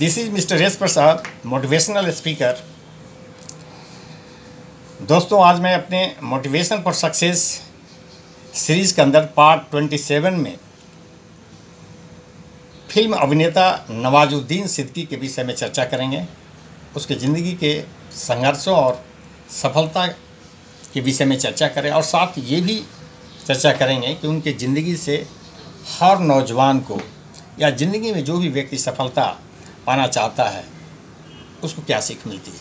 This is mister S Prasad, motivational speaker. दोस्तों, आज मैं अपने मोटिवेशन फॉर सक्सेस सीरीज़ के अंदर पार्ट 27 में फिल्म अभिनेता नवाजुद्दीन सिद्दीकी के विषय में चर्चा करेंगे। उसके ज़िंदगी के संघर्षों और सफलता के विषय में चर्चा करें और साथ ये भी चर्चा करेंगे कि उनके ज़िंदगी से हर नौजवान को या ज़िंदगी में जो भी व्यक्ति सफलता पाना चाहता है उसको क्या सीख मिलती है।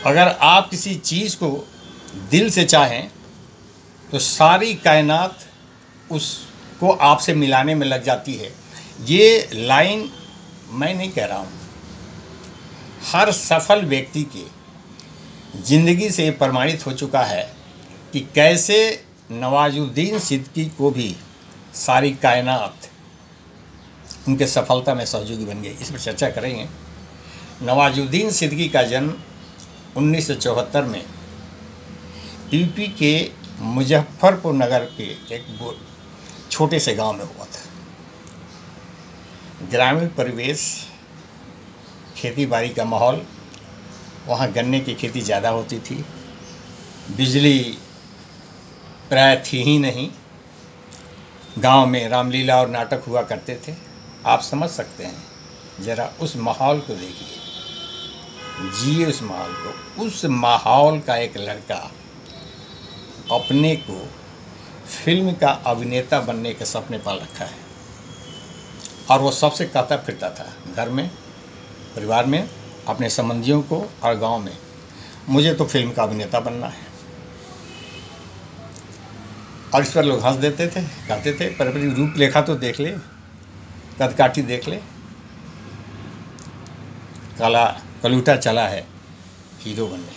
अगर आप किसी चीज़ को दिल से चाहें तो सारी कायनात उसको आपसे मिलाने में लग जाती है। ये लाइन मैं नहीं कह रहा हूँ, हर सफल व्यक्ति के ज़िंदगी से प्रमाणित हो चुका है कि कैसे नवाजुद्दीन सिद्दीकी को भी सारी कायनात उनके सफलता में सहयोगी बन गई। इस पर चर्चा करेंगे। नवाजुद्दीन सिद्दीकी का जन्म 1974 में यूपी के मुजफ्फरपुर नगर के एक छोटे से गांव में हुआ था। ग्रामीण परिवेश, खेती बाड़ी का माहौल, वहाँ गन्ने की खेती ज़्यादा होती थी, बिजली प्राय थी ही नहीं, गांव में रामलीला और नाटक हुआ करते थे। आप समझ सकते हैं, ज़रा उस माहौल को देखिए, जिए उस माहौल को। उस माहौल का एक लड़का अपने को फिल्म का अभिनेता बनने के सपने पाल रखा है और वो सबसे कहता फिरता था घर में, परिवार में, अपने संबंधियों को और गांव में, मुझे तो फिल्म का अभिनेता बनना है। और इस पर लोग हंस देते थे, कहते थे पर अपनी रूपरेखा तो देख ले, कदकाठी देख ले, काला कलूटा चला है हीरो बनने।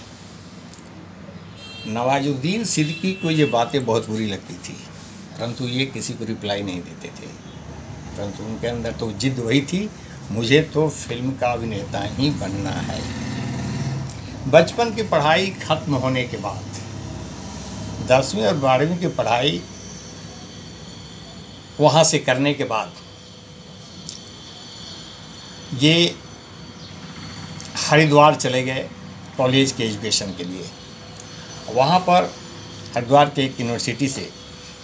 नवाजुद्दीन सिद्दीकी को ये बातें बहुत बुरी लगती थी, परंतु ये किसी को रिप्लाई नहीं देते थे। परंतु उनके अंदर तो जिद वही थी, मुझे तो फिल्म का अभिनेता ही बनना है। बचपन की पढ़ाई खत्म होने के बाद 10वीं और 12वीं की पढ़ाई वहाँ से करने के बाद ये हरिद्वार चले गए कॉलेज के एजुकेशन के लिए। वहाँ पर हरिद्वार के एक यूनिवर्सिटी से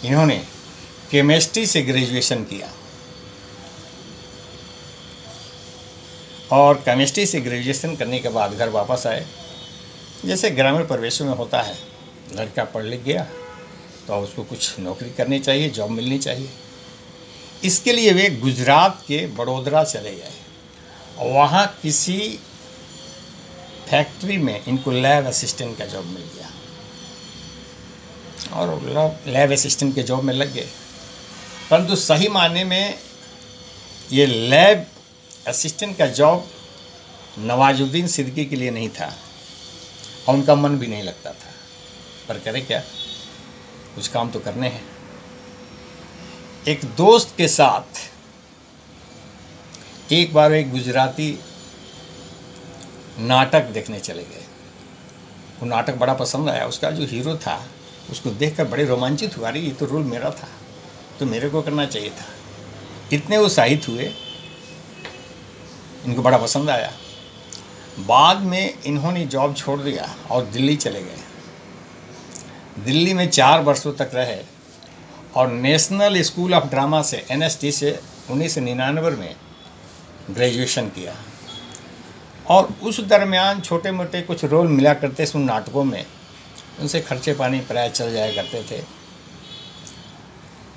इन्होंने केमिस्ट्री से ग्रेजुएशन किया और केमिस्ट्री से ग्रेजुएशन करने के बाद घर वापस आए। जैसे ग्रामीण परिवेशों में होता है, लड़का पढ़ लिख गया तो अब उसको कुछ नौकरी करनी चाहिए, जॉब मिलनी चाहिए। इसके लिए वे गुजरात के बड़ोदरा चले गए और वहाँ किसी फैक्ट्री में इनको लैब असिस्टेंट का जॉब मिल गया और लैब असिस्टेंट के जॉब में लग गए। परंतु सही मायने में ये लैब असिस्टेंट का जॉब नवाजुद्दीन सिद्दीकी के लिए नहीं था और उनका मन भी नहीं लगता था। पर करे क्या, कुछ काम तो करने हैं। एक दोस्त के साथ एक बार एक गुजराती नाटक देखने चले गए। वो नाटक बड़ा पसंद आया। उसका जो हीरो था उसको देखकर बड़े रोमांचित हुआ, अरे ये तो रोल मेरा था, तो मेरे को करना चाहिए था। इतने उत्साहित हुए, इनको बड़ा पसंद आया। बाद में इन्होंने जॉब छोड़ दिया और दिल्ली चले गए। दिल्ली में 4 वर्षों तक रहे और नेशनल स्कूल ऑफ ड्रामा से NSD से 1999 में ग्रेजुएशन किया। और उस दरमियान छोटे मोटे कुछ रोल मिला करते उन नाटकों में, उनसे खर्चे पानी प्राय चल जाया करते थे।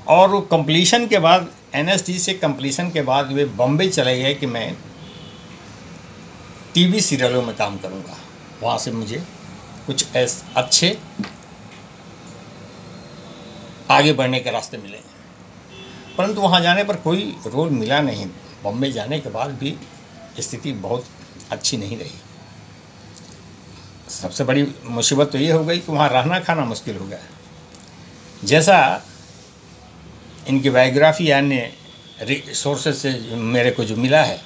और वो कंप्लीशन के बाद, NSD से कंप्लीशन के बाद वे बॉम्बे चले गए कि मैं टीवी सीरियलों में काम करूंगा। वहाँ से मुझे कुछ अच्छे आगे बढ़ने के रास्ते मिले। परंतु वहाँ जाने पर कोई रोल मिला नहीं। बॉम्बे जाने के बाद भी स्थिति बहुत अच्छी नहीं रही। सबसे बड़ी मुसीबत तो ये हो गई कि वहाँ रहना खाना मुश्किल हो गया। जैसा इनकी बायोग्राफी अन्य सोर्सेज से मेरे को जो मिला है,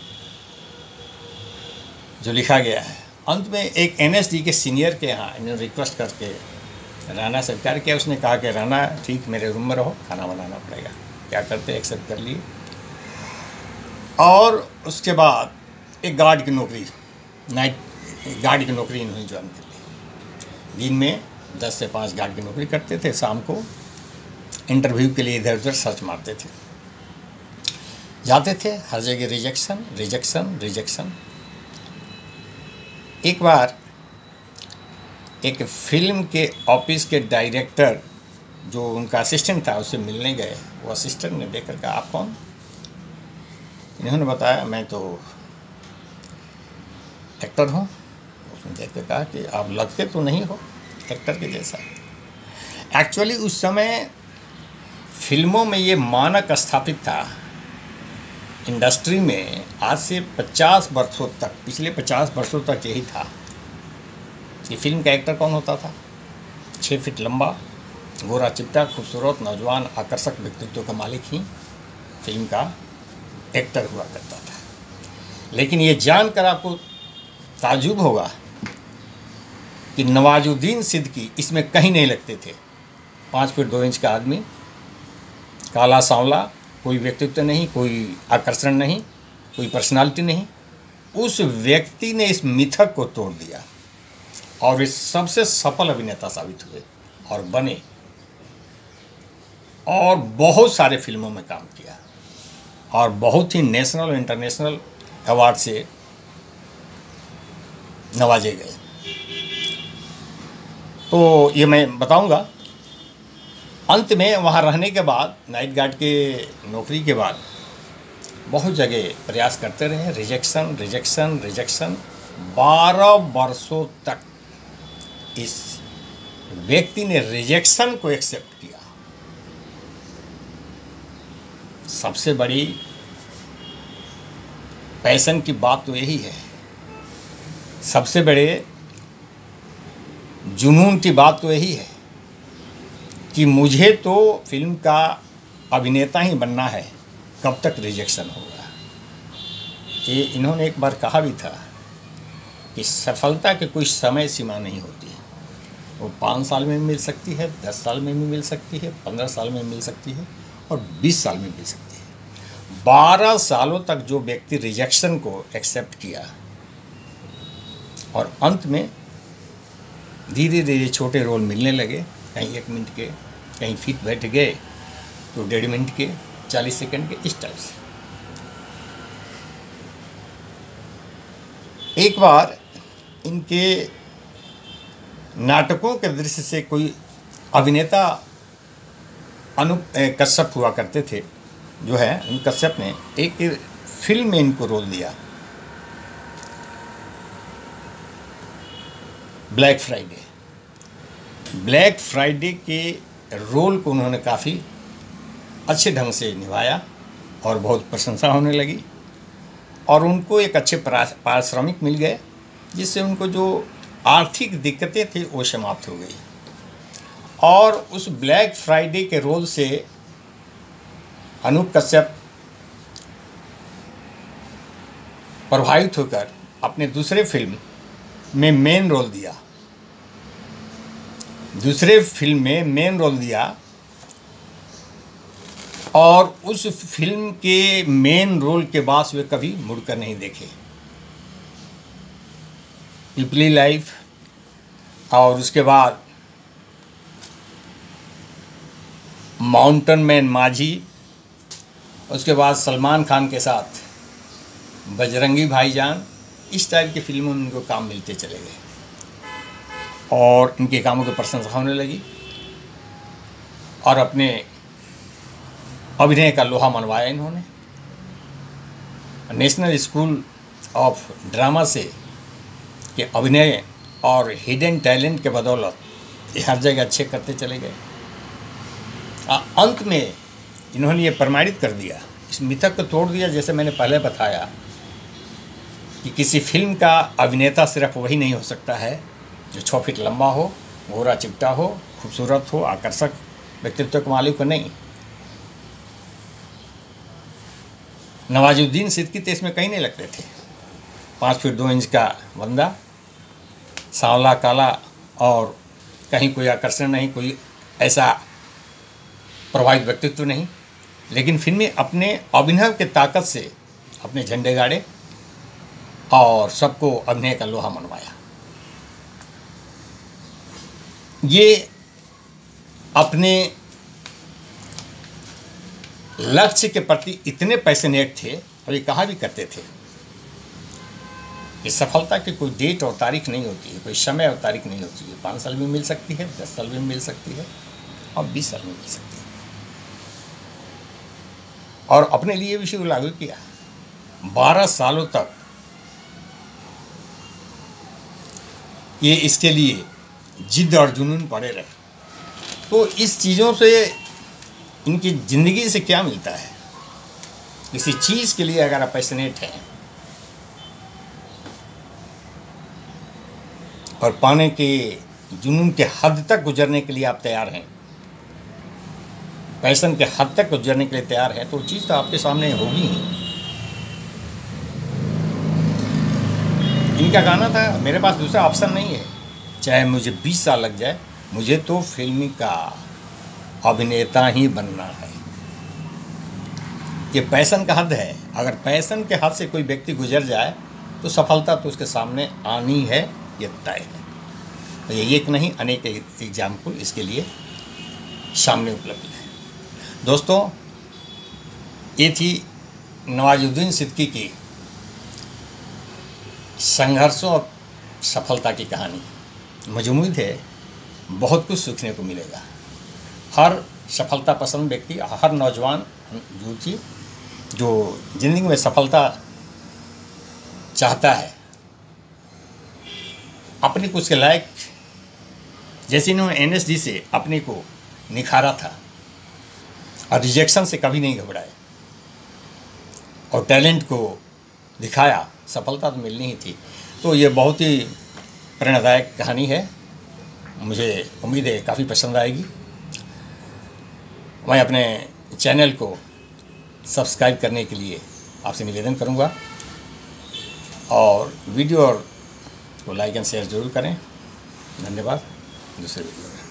जो लिखा गया है, अंत में एक NSD के सीनियर के यहाँ इन्होंने रिक्वेस्ट करके राणा स्वीकार किया। उसने कहा कि राणा ठीक मेरे रूम में रहो, खाना बनाना पड़ेगा। क्या करते, एक्सेप्ट कर लिए। और उसके बाद एक गार्ड की नौकरी, नाइट गार्ड की नौकरी इन्होंने ज्वाइन कर ली। दिन में 10 से 5 गार्ड की नौकरी करते थे, शाम को इंटरव्यू के लिए इधर उधर सर्च मारते थे, जाते थे, हर जगह रिजेक्शन रिजेक्शन रिजेक्शन। एक बार एक फिल्म के ऑफिस के डायरेक्टर जो उनका असिस्टेंट था उससे मिलने गए। वो असिस्टेंट ने देख कर कहा, आप कौन? इन्होंने बताया, मैं तो एक्टर हूँ। उसने देख कर कहा कि आप लगते तो नहीं हो एक्टर के जैसा। एक्चुअली उस समय फिल्मों में ये मानक स्थापित था इंडस्ट्री में, आज से 50 वर्षों तक, पिछले 50 वर्षों तक यही था कि फिल्म का एक्टर कौन होता था? 6 फीट लंबा, गोरा चिट्टा, खूबसूरत, नौजवान, आकर्षक व्यक्तित्व का मालिक ही फिल्म का एक्टर हुआ करता था। लेकिन ये जानकर आपको ताज्जुब होगा कि नवाजुद्दीन सिद्दीकी इसमें कहीं नहीं लगते थे। 5 फीट 2 इंच का आदमी, काला सांवला, कोई व्यक्तित्व नहीं, कोई आकर्षण नहीं, कोई पर्सनालिटी नहीं। उस व्यक्ति ने इस मिथक को तोड़ दिया और इस सबसे सफल अभिनेता साबित हुए और बने, और बहुत सारे फिल्मों में काम किया और बहुत ही नेशनल और इंटरनेशनल अवार्ड से नवाजे गए। तो ये मैं बताऊंगा। अंत में वहाँ रहने के बाद, नाइट गार्ड के नौकरी के बाद बहुत जगह प्रयास करते रहे, रिजेक्शन रिजेक्शन रिजेक्शन। 12 वर्षों तक इस व्यक्ति ने रिजेक्शन को एक्सेप्ट किया। सबसे बड़ी पैशन की बात तो यही है, सबसे बड़े जुनून की बात तो यही है कि मुझे तो फिल्म का अभिनेता ही बनना है, कब तक रिजेक्शन होगा। ये इन्होंने एक बार कहा भी था कि सफलता की कोई समय सीमा नहीं होती है, वो 5 साल में मिल सकती है, 10 साल में भी मिल सकती है, 15 साल में मिल सकती है और 20 साल में मिल सकती है। 12 सालों तक जो व्यक्ति रिजेक्शन को एक्सेप्ट किया और अंत में धीरे धीरे छोटे रोल मिलने लगे, कहीं 1 मिनट के, कहीं फिट बैठ गए तो 1.5 मिनट के, 40 सेकंड के, इस टाइप से। एक बार इनके नाटकों के दृश्य से कोई अभिनेता अनूप कश्यप हुआ करते थे, जो है अनूप कश्यप ने एक फिल्म में इनको रोल दिया, ब्लैक फ्राइडे। ब्लैक फ्राइडे के रोल को उन्होंने काफ़ी अच्छे ढंग से निभाया और बहुत प्रशंसा होने लगी और उनको एक अच्छे पारिश्रमिक मिल गए, जिससे उनको जो आर्थिक दिक्कतें थी वो समाप्त हो गई। और उस ब्लैक फ्राइडे के रोल से अनूप कश्यप प्रभावित होकर अपने दूसरे फिल्म में मेन रोल दिया, और उस फिल्म के मेन रोल के बाद वे कभी मुड़कर नहीं देखे। पीपली लाइफ और उसके बाद माउंटेन मैन माझी, उसके बाद सलमान खान के साथ बजरंगी भाईजान, इस टाइप की फिल्मों में इनको काम मिलते चले गए और इनके कामों की प्रशंसा होने लगी और अपने अभिनय का लोहा मनवाया इन्होंने। नेशनल स्कूल ऑफ ड्रामा से कि अभिनय और हिडन टैलेंट के बदौलत ये हर जगह अच्छे करते चले गए। अंत में इन्होंने ये प्रमाणित कर दिया, इस मिथक को तोड़ दिया, जैसे मैंने पहले बताया कि किसी फिल्म का अभिनेता सिर्फ वही नहीं हो सकता है जो 6 फीट लंबा हो, गोरा चिपटा हो, खूबसूरत हो, आकर्षक व्यक्तित्व के मालिक हो, नहीं। नवाजुद्दीन सिद्दीकी तो इसमें कहीं नहीं लगते थे। 5 फीट 2 इंच का बंदा, सांवला, काला और कहीं कोई आकर्षण नहीं, कोई ऐसा प्रभावित व्यक्तित्व नहीं, लेकिन फिल्म में अपने अभिनय के ताकत से अपने झंडे गाड़े और सबको अभिनय का लोहा मनवाया। ये अपने लक्ष्य के प्रति इतने पैशनेट थे और ये कहा भी करते थे कि सफलता की कोई डेट और तारीख नहीं होती है, कोई समय और तारीख नहीं होती है। 5 साल में मिल सकती है, 10 साल में मिल सकती है और 20 साल में मिल सकती है। और अपने लिए भी इसे लागू किया। 12 सालों तक ये इसके लिए जिद और जुनून पड़े रहे। तो इस चीज़ों से इनकी ज़िंदगी से क्या मिलता है? किसी चीज़ के लिए अगर आप पैशनेट हैं और पाने के जुनून के हद तक गुजरने के लिए आप तैयार हैं, पैशन के हद तक गुजरने के लिए तैयार हैं, तो चीज़ तो आपके सामने होगी ही। इनका गाना था, मेरे पास दूसरा ऑप्शन नहीं है, चाहे मुझे 20 साल लग जाए, मुझे तो फिल्मी का अभिनेता ही बनना है। ये पैशन का हद है। अगर पैशन के हद से कोई व्यक्ति गुजर जाए तो सफलता तो उसके सामने आनी है, ये तय है। तो ये एक नहीं, अनेक एग्जाम्पल इसके लिए सामने उपलब्ध है। दोस्तों, ये थी नवाजुद्दीन सिद्दीकी की संघर्षों और सफलता की कहानी। मुझे उम्मीद है बहुत कुछ सीखने को मिलेगा। हर सफलता पसंद व्यक्ति, हर नौजवान युवती जो ज़िंदगी में सफलता चाहता है, अपने को उसके लायक, जैसे इन्होंने NSD से अपने को निखारा था और रिजेक्शन से कभी नहीं घबराए और टैलेंट को दिखाया, सफलता तो मिलनी ही थी। तो ये बहुत ही प्रेरणादायक कहानी है। मुझे उम्मीद है काफ़ी पसंद आएगी। मैं अपने चैनल को सब्सक्राइब करने के लिए आपसे निवेदन करूंगा और वीडियो को लाइक एंड शेयर ज़रूर करें। धन्यवाद। दूसरे वीडियो में